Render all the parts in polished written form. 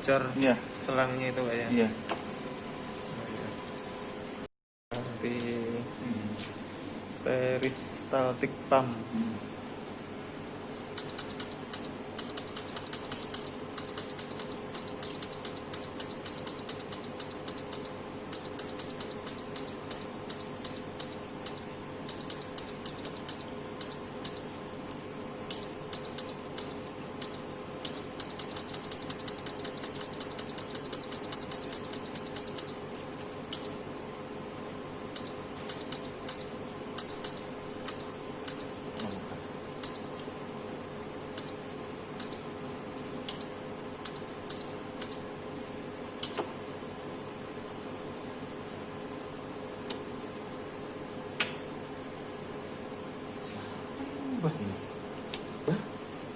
bocor Iya. selangnya itu Pak ya. Iya. Nanti peristaltik pump.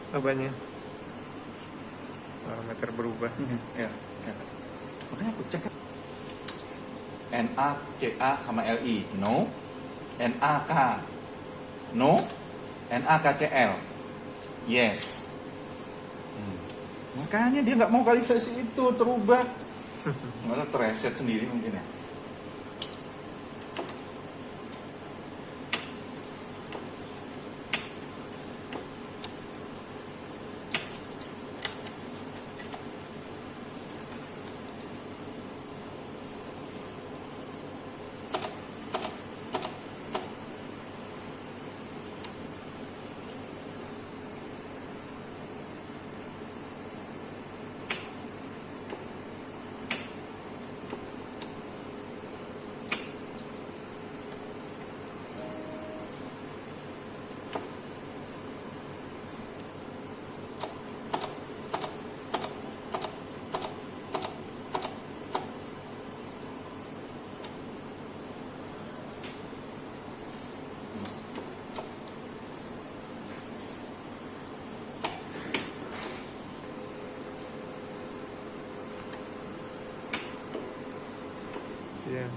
Apanya? Parameter berubah. Ya. Makanya aku cek NaCa sama Li no, NaK no, NaKCl yes. Makanya dia nggak mau kalibrasi itu terubah. Malah terreset sendiri mungkin ya.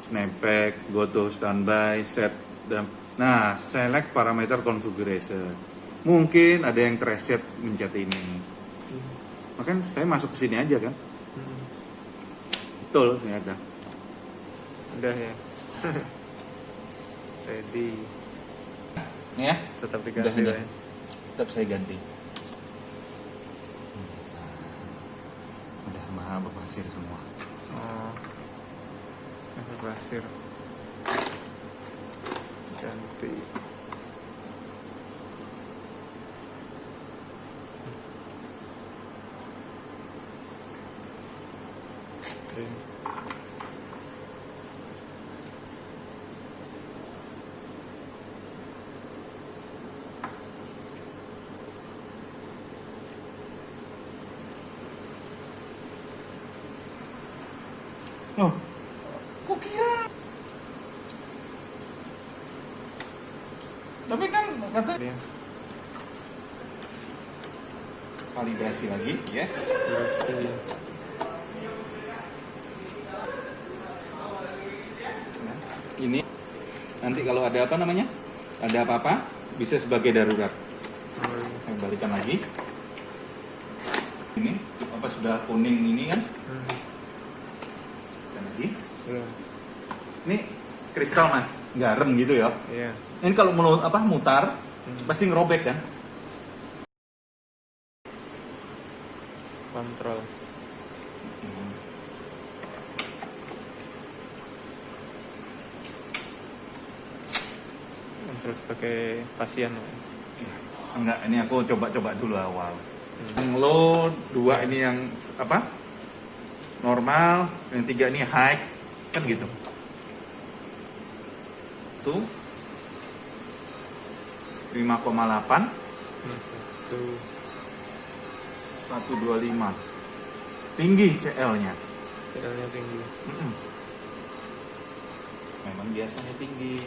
Snapback, go to standby, set dan nah select parameter configuration. Mungkin ada yang preset mencet ini. Makanya saya masuk ke sini aja kan. Betul ternyata. Udah ya. Ready. Ya, Tetap diganti udah. Pak ya. Tetap saya ganti. Udah maha berpasir semua. Oh. Pasir. Ganti. Oke. Oh, kok kira? Tapi kan kata Dia kalibrasi lagi, yes. bersih. Nah, ini nanti kalau ada apa namanya, ada apa-apa bisa sebagai darurat. Saya balikan lagi. Ini apa sudah kuning ini kan? Dan lagi. Belum. Ini kristal mas, garam gitu ya. Iya. Ini kalau mutar pasti ngerobek kan? Kontrol. Terus pakai pasien. Enggak, ini aku coba-coba dulu awal. Yang low, 2 ini yang apa? Normal, yang 3 ini high, kan gitu. Tuh 5,8 Tuh. 125 tinggi CL-nya. CL-nya tinggi. Memang biasanya tinggi.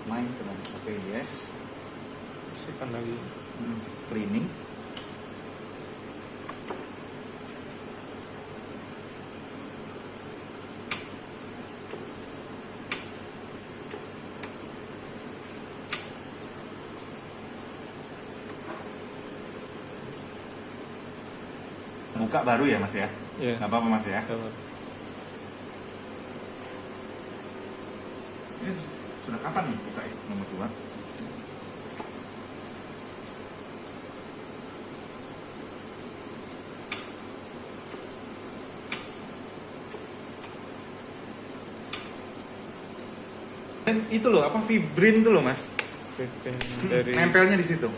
maintenance. Oke, yes. Bersihkan lagi. Cleaning. Buka baru ya Mas ya? Iya. Nggak apa-apa Mas ya? Kalau Ini sudah kapan nih buka ya? Nomor 2. Dan itu loh, apa Fibrin tuh loh Mas? pipin dari Nempelnya di situ.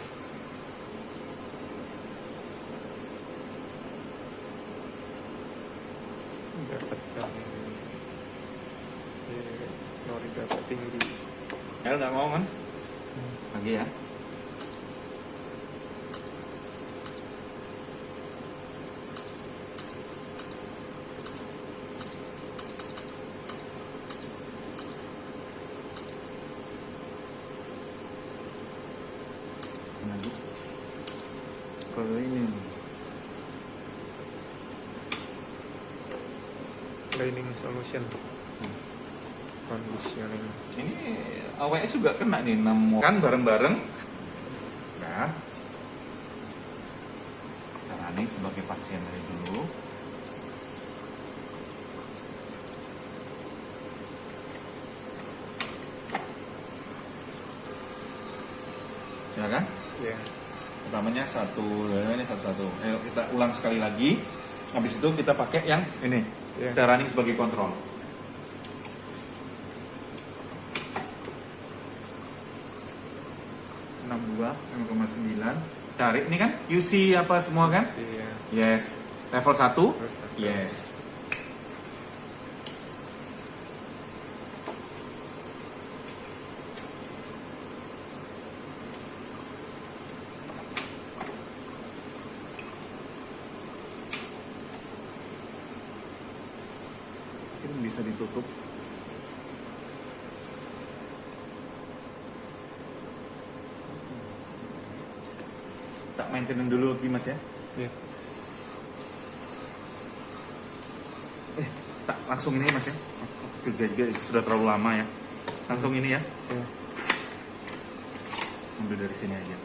dapat dari nori dapat tinggi. El nggak mau kan? Lagi ya. Lagi. Kalau ini Cleaning solution. Conditioning. ini AWS juga kena nih 6 kan bareng-bareng. Nah, kita running sebagai pasien dari dulu. Ya kan? Ya. Pertamanya ini satu-satu. Ayo kita ulang sekali lagi. Habis itu kita pakai yang ini. Ya. Kita running sebagai kontrol. Dua 6,9. Cari ini kan UC apa semua kan? Iya. Yes. Level 1? Terus satu. Yes. Ini bisa ditutup. Tak maintenance dulu lagi Mas ya. Ya. Tak langsung ini Mas ya. Juga itu sudah terlalu lama ya. Langsung ini ya. Ya. Ambil dari sini aja.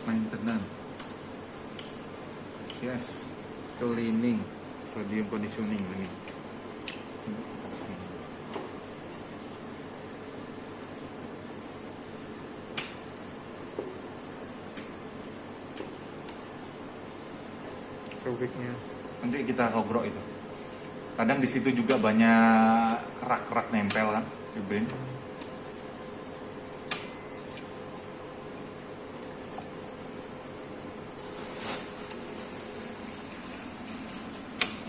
Maintenance. Yes. Cleaning. Sodium conditioning ini. Sobeknya. Nanti kita ngobrol itu. Kadang di situ juga banyak kerak-kerak nempel kan, Fibrin.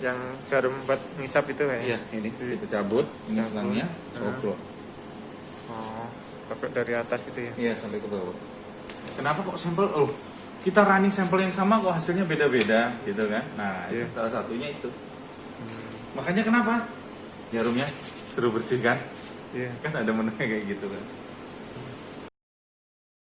Yang jarum buat ngisap itu kayak. Iya, ini kita cabut, ini Cabut. selangnya, sobrol. Oh, pakai dari atas itu ya. Iya, sampai ke bawah. Kenapa kok sampel? Oh, kita running sampel yang sama kok hasilnya beda-beda, gitu kan? Nah, Iya. itu salah satunya itu. Makanya kenapa? Jarumnya suruh bersihkan, Iya. kan ada menunya kayak gitu kan.